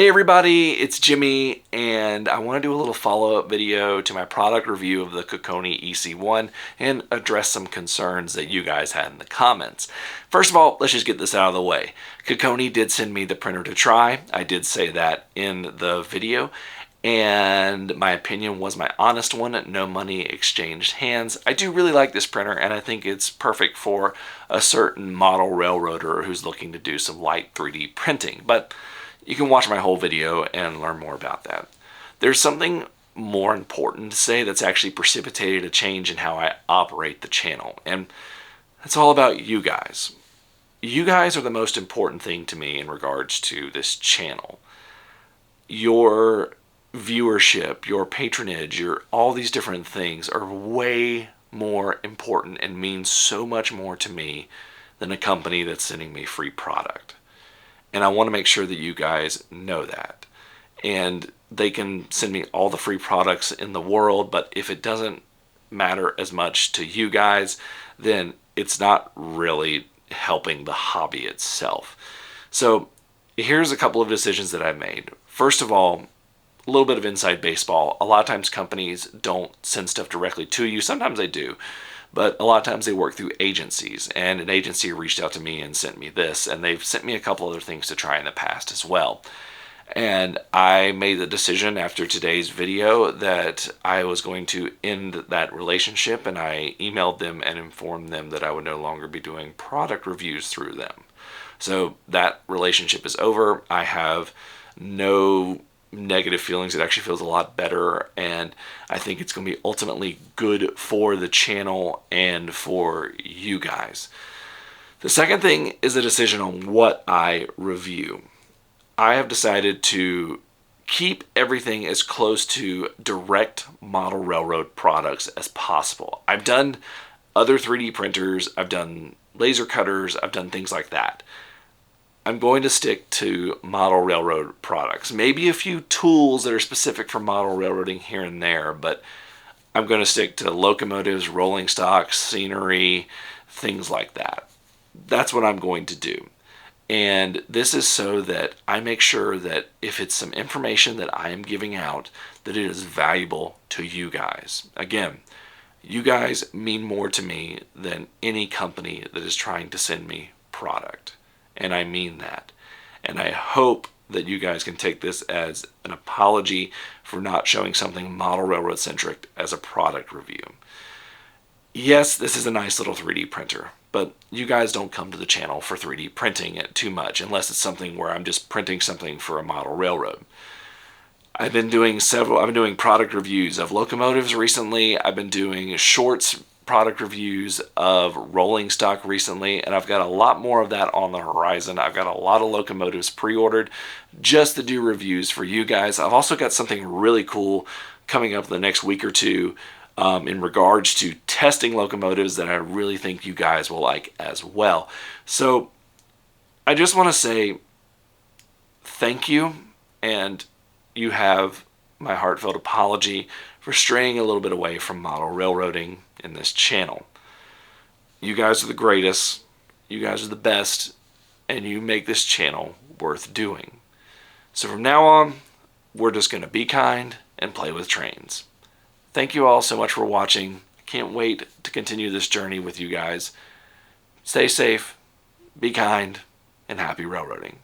Hey everybody, it's Jimmy, and I want to do a little follow-up video to my product review of the Kokoni EC1 and address some concerns that you guys had in the comments. First of all, let's just get this out of the way. Kokoni did send me the printer to try. I did say that in the video, and my opinion was my honest one. No money exchanged hands. I do really like this printer, and I think it's perfect for a certain model railroader who's looking to do some light 3D printing, but you can watch my whole video and learn more about that. There's something more important to say that's actually precipitated a change in how I operate the channel, and it's all about you guys. You guys are the most important thing to me in regards to this channel. Your viewership, your patronage, all these different things are way more important and mean so much more to me than a company that's sending me free product. And I want to make sure that you guys know that. And they can send me all the free products in the world, but if it doesn't matter as much to you guys, then it's not really helping the hobby itself. So here's a couple of decisions that I made. First of all, a little bit of inside baseball. A lot of times companies don't send stuff directly to you. Sometimes they do. But a lot of times they work through agencies, and an agency reached out to me and sent me this, and they've sent me a couple other things to try in the past as well. And I made the decision after today's video that I was going to end that relationship, and I emailed them and informed them that I would no longer be doing product reviews through them. So that relationship is over. I have no negative feelings. It actually feels a lot better, and I think it's going to be ultimately good for the channel and for you guys. The second thing is a decision on what I review. I have decided to keep everything as close to direct model railroad products as possible. I've done other 3D printers, I've done laser cutters, I've done things like that. I'm going to stick to model railroad products. Maybe a few tools that are specific for model railroading here and there, but I'm going to stick to locomotives, rolling stock, scenery, things like that. That's what I'm going to do. And this is so that I make sure that if it's some information that I am giving out, that it is valuable to you guys. Again, you guys mean more to me than any company that is trying to send me product. And I mean that. And I hope that you guys can take this as an apology for not showing something model railroad centric as a product review. Yes, this is a nice little 3D printer, but you guys don't come to the channel for 3D printing it too much unless it's something where I'm just printing something for a model railroad. I've been doing product reviews of locomotives recently. I've been doing shorts product reviews of rolling stock recently, and I've got a lot more of that on the horizon. I've got a lot of locomotives pre-ordered just to do reviews for you guys. I've also got something really cool coming up the next week or two in regards to testing locomotives that I really think you guys will like as well. So I just want to say thank you, and you have my heartfelt apology for straying a little bit away from model railroading in this channel. You guys are the greatest, you guys are the best, and you make this channel worth doing. So from now on, we're just going to be kind and play with trains. Thank you all so much for watching. I can't wait to continue this journey with you guys. Stay safe, be kind, and happy railroading.